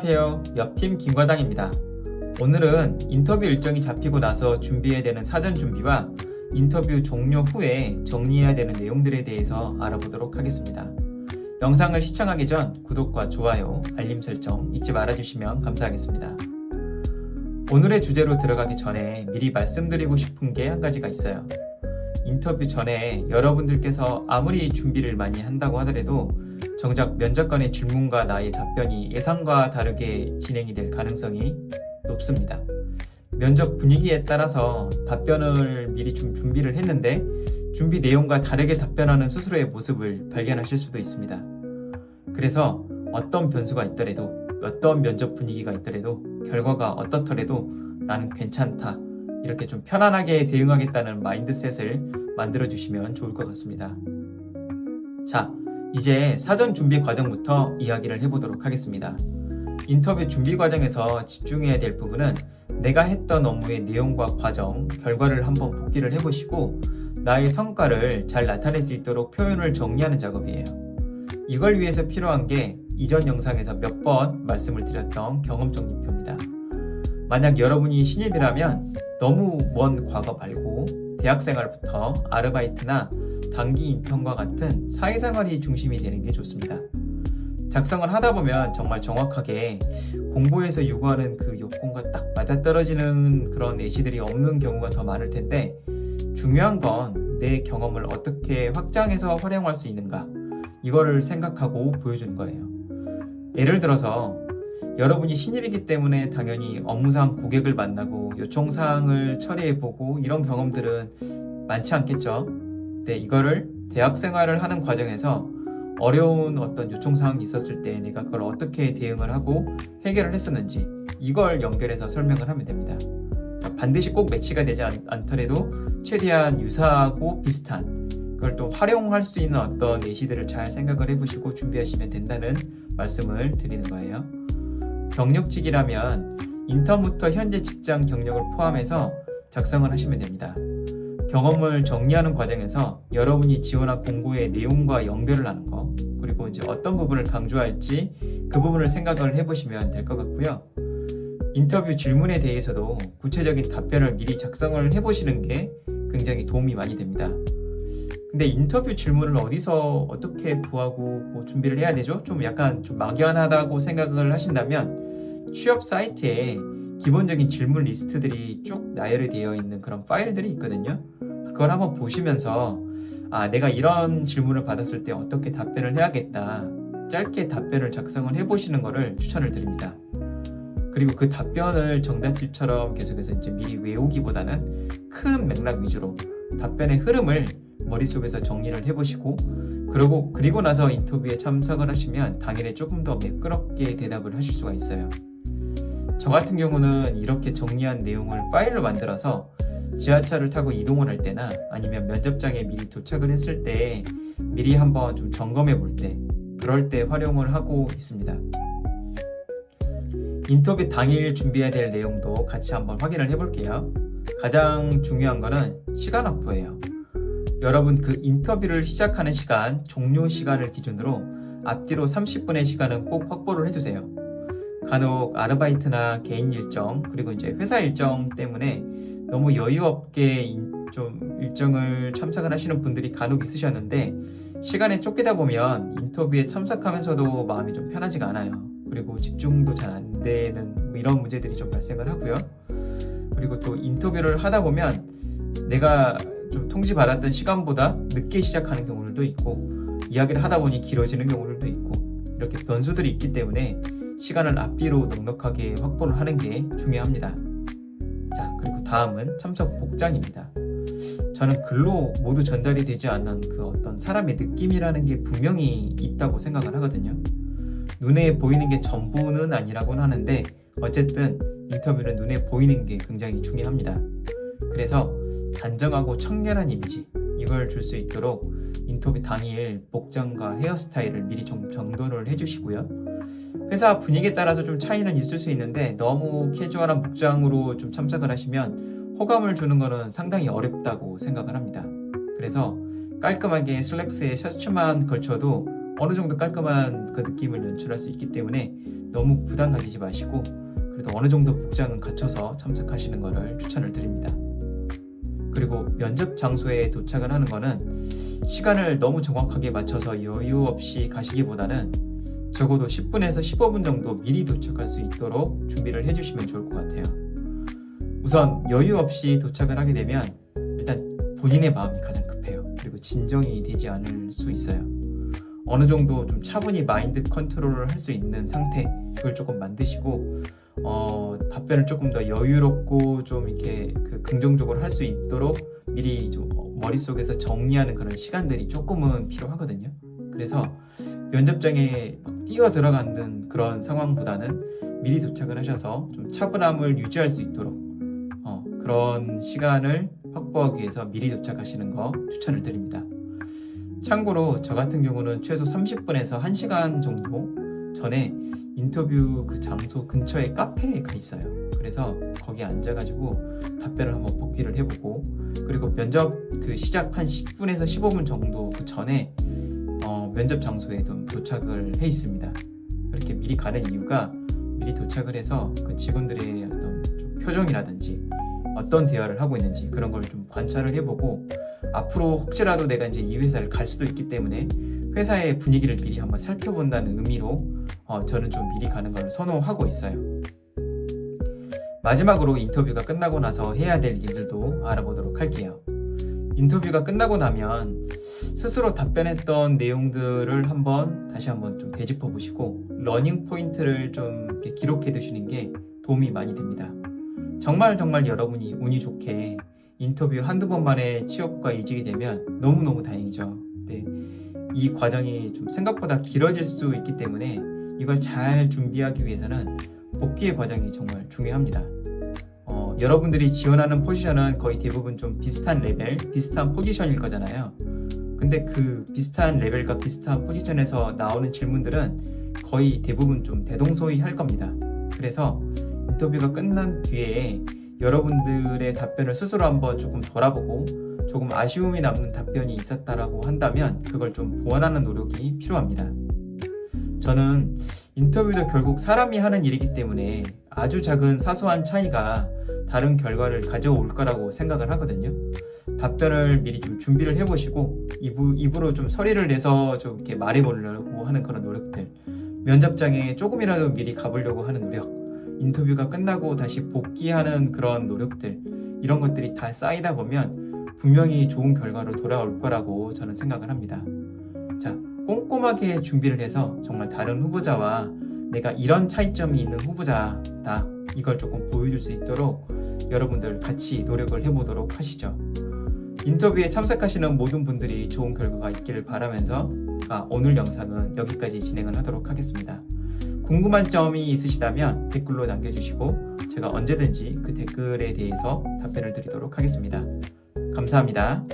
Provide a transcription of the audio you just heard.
안녕하세요. 옆팀 김과장입니다. 오늘은 인터뷰 일정이 잡히고 나서 준비해야 되는 사전 준비와 인터뷰 종료 후에 정리해야 되는 내용들에 대해서 알아보도록 하겠습니다. 영상을 시청하기 전 구독과 좋아요, 알림 설정 잊지 말아주시면 감사하겠습니다. 오늘의 주제로 들어가기 전에 미리 말씀드리고 싶은 게 한 가지가 있어요. 인터뷰 전에 여러분들께서 아무리 준비를 많이 한다고 하더라도 정작 면접관의 질문과 나의 답변이 예상과 다르게 진행이 될 가능성이 높습니다. 면접 분위기에 따라서 답변을 미리 좀 준비를 했는데 준비 내용과 다르게 답변하는 스스로의 모습을 발견하실 수도 있습니다. 그래서 어떤 변수가 있더라도, 어떤 면접 분위기가 있더라도, 결과가 어떻더라도 나는 괜찮다, 이렇게 좀 편안하게 대응하겠다는 마인드셋을 만들어주시면 좋을 것 같습니다. 자, 이제 사전 준비 과정부터 이야기를 해보도록 하겠습니다. 인터뷰 준비 과정에서 집중해야 될 부분은 내가 했던 업무의 내용과 과정, 결과를 한번 복기를 해보시고 나의 성과를 잘 나타낼 수 있도록 표현을 정리하는 작업이에요. 이걸 위해서 필요한 게 이전 영상에서 몇 번 말씀을 드렸던 경험 정리표입니다. 만약 여러분이 신입이라면 너무 먼 과거 말고 대학생활부터 아르바이트나 단기 인턴과 같은 사회생활이 중심이 되는 게 좋습니다. 작성을 하다 보면 정말 정확하게 공고에서 요구하는 그 요건과 딱 맞아떨어지는 그런 예시들이 없는 경우가 더 많을 텐데 중요한 건 내 경험을 어떻게 확장해서 활용할 수 있는가, 이거를 생각하고 보여주는 거예요. 예를 들어서 여러분이 신입이기 때문에 당연히 업무상 고객을 만나고 요청사항을 처리해보고 이런 경험들은 많지 않겠죠. 근데 이거를 대학 생활을 하는 과정에서 어려운 어떤 요청사항이 있었을 때 내가 그걸 어떻게 대응을 하고 해결을 했었는지 이걸 연결해서 설명을 하면 됩니다. 반드시 꼭 매치가 되지 않더라도 최대한 유사하고 비슷한 그걸 또 활용할 수 있는 어떤 예시들을 잘 생각을 해보시고 준비하시면 된다는 말씀을 드리는 거예요. 경력직이라면 인턴부터 현재 직장 경력을 포함해서 작성을 하시면 됩니다. 경험을 정리하는 과정에서 여러분이 지원한 공고의 내용과 연결을 하는 거, 그리고 이제 어떤 부분을 강조할지 그 부분을 생각을 해보시면 될 것 같고요. 인터뷰 질문에 대해서도 구체적인 답변을 미리 작성을 해보시는 게 굉장히 도움이 많이 됩니다. 근데 인터뷰 질문을 어디서 어떻게 구하고 뭐 준비를 해야 되죠? 좀 약간 좀 막연하다고 생각을 하신다면 취업 사이트에 기본적인 질문 리스트들이 쭉 나열이 되어 있는 그런 파일들이 있거든요. 그걸 한번 보시면서 내가 이런 질문을 받았을 때 어떻게 답변을 해야겠다, 짧게 답변을 작성을 해보시는 거를 추천을 드립니다. 그리고 그 답변을 정답집처럼 계속해서 이제 미리 외우기보다는 큰 맥락 위주로 답변의 흐름을 머릿속에서 정리를 해보시고 그리고 나서 인터뷰에 참석을 하시면 당일에 조금 더 매끄럽게 대답을 하실 수가 있어요. 저 같은 경우는 이렇게 정리한 내용을 파일로 만들어서 지하철을 타고 이동을 할 때나 아니면 면접장에 미리 도착을 했을 때 미리 한번 좀 점검해 볼 때, 그럴 때 활용을 하고 있습니다. 인터뷰 당일 준비해야 될 내용도 같이 한번 확인을 해볼게요. 가장 중요한 거는 시간 확보예요. 여러분 그 인터뷰를 시작하는 시간, 종료 시간을 기준으로 앞뒤로 30분의 시간은 꼭 확보를 해주세요. 간혹 아르바이트나 개인 일정, 그리고 이제 회사 일정 때문에 너무 여유 없게 좀 일정을 참석을 하시는 분들이 간혹 있으셨는데 시간에 쫓기다 보면 인터뷰에 참석하면서도 마음이 좀 편하지가 않아요. 그리고 집중도 잘 안 되는 이런 문제들이 좀 발생을 하고요. 그리고 또 인터뷰를 하다 보면 내가 좀 통지받았던 시간보다 늦게 시작하는 경우들도 있고 이야기를 하다 보니 길어지는 경우들도 있고 이렇게 변수들이 있기 때문에 시간을 앞뒤로 넉넉하게 확보를 하는 게 중요합니다. 자, 그리고 다음은 참석 복장입니다. 저는 글로 모두 전달이 되지 않는 그 어떤 사람의 느낌이라는 게 분명히 있다고 생각을 하거든요. 눈에 보이는 게 전부는 아니라고는 하는데 어쨌든 인터뷰는 눈에 보이는 게 굉장히 중요합니다. 그래서 단정하고 청결한 이미지, 이걸 줄 수 있도록 인터뷰 당일 복장과 헤어스타일을 미리 좀 정돈을 해주시고요. 회사 분위기에 따라서 좀 차이는 있을 수 있는데 너무 캐주얼한 복장으로 좀 참석을 하시면 호감을 주는 거는 상당히 어렵다고 생각을 합니다. 그래서 깔끔하게 슬랙스에 셔츠만 걸쳐도 어느 정도 깔끔한 그 느낌을 연출할 수 있기 때문에 너무 부담 가지지 마시고 그래도 어느 정도 복장은 갖춰서 참석하시는 것을 추천을 드립니다. 그리고 면접 장소에 도착을 하는 거는 시간을 너무 정확하게 맞춰서 여유 없이 가시기보다는 적어도 10분에서 15분 정도 미리 도착할 수 있도록 준비를 해주시면 좋을 것 같아요. 우선 여유 없이 도착을 하게 되면 일단 본인의 마음이 가장 급해요. 그리고 진정이 되지 않을 수 있어요. 어느 정도 좀 차분히 마인드 컨트롤을 할 수 있는 상태, 그걸 조금 만드시고 답변을 조금 더 여유롭고 좀 이렇게 긍정적으로 할 수 있도록 미리 좀 머릿속에서 정리하는 그런 시간들이 조금은 필요하거든요. 그래서 면접장에 뛰어 들어가는 그런 상황보다는 미리 도착을 하셔서 좀 차분함을 유지할 수 있도록 그런 시간을 확보하기 위해서 미리 도착하시는 거 추천을 드립니다. 참고로 저 같은 경우는 최소 30분에서 1시간 정도 전에 인터뷰 그 장소 근처에 카페에 가 있어요. 그래서 거기 앉아가지고 답변을 한번 복기를 해보고, 그리고 면접 그 시작 한 10분에서 15분 정도 그 전에 면접 장소에 좀 도착을 해 있습니다. 그렇게 미리 가는 이유가 미리 도착을 해서 그 직원들의 어떤 좀 표정이라든지 어떤 대화를 하고 있는지 그런 걸 좀 관찰을 해보고, 앞으로 혹시라도 내가 이제 이 회사를 갈 수도 있기 때문에 회사의 분위기를 미리 한번 살펴본다는 의미로 저는 좀 미리 가는 걸 선호하고 있어요. 마지막으로 인터뷰가 끝나고 나서 해야 될 일들도 알아보도록 할게요. 인터뷰가 끝나고 나면 스스로 답변했던 내용들을 다시 한번 좀 되짚어 보시고 러닝 포인트를 좀 이렇게 기록해 두시는 게 도움이 많이 됩니다. 정말 여러분이 운이 좋게 인터뷰 한두 번 만에 취업과 이직이 되면 너무너무 다행이죠. 근데 이 과정이 좀 생각보다 길어질 수 있기 때문에 이걸 잘 준비하기 위해서는 복귀의 과정이 정말 중요합니다. 여러분들이 지원하는 포지션은 거의 대부분 좀 비슷한 레벨, 비슷한 포지션일 거잖아요. 근데 그 비슷한 레벨과 비슷한 포지션에서 나오는 질문들은 거의 대부분 좀 대동소이할 겁니다. 그래서 인터뷰가 끝난 뒤에 여러분들의 답변을 스스로 한번 조금 돌아보고 조금 아쉬움이 남는 답변이 있었다라고 한다면 그걸 좀 보완하는 노력이 필요합니다. 저는 인터뷰도 결국 사람이 하는 일이기 때문에 아주 작은 사소한 차이가 다른 결과를 가져올 거라고 생각을 하거든요. 답변을 미리 좀 준비를 해보시고 입으로 좀 소리를 내서 좀 이렇게 말해보려고 하는 그런 노력들, 면접장에 조금이라도 미리 가보려고 하는 노력, 인터뷰가 끝나고 다시 복귀하는 그런 노력들, 이런 것들이 다 쌓이다 보면 분명히 좋은 결과로 돌아올 거라고 저는 생각을 합니다. 자, 꼼꼼하게 준비를 해서 정말 다른 후보자와 내가 이런 차이점이 있는 후보자다, 이걸 조금 보여줄 수 있도록 여러분들 같이 노력을 해보도록 하시죠. 인터뷰에 참석하시는 모든 분들이 좋은 결과가 있기를 바라면서 오늘 영상은 여기까지 진행을 하도록 하겠습니다. 궁금한 점이 있으시다면 댓글로 남겨주시고 제가 언제든지 그 댓글에 대해서 답변을 드리도록 하겠습니다. 감사합니다.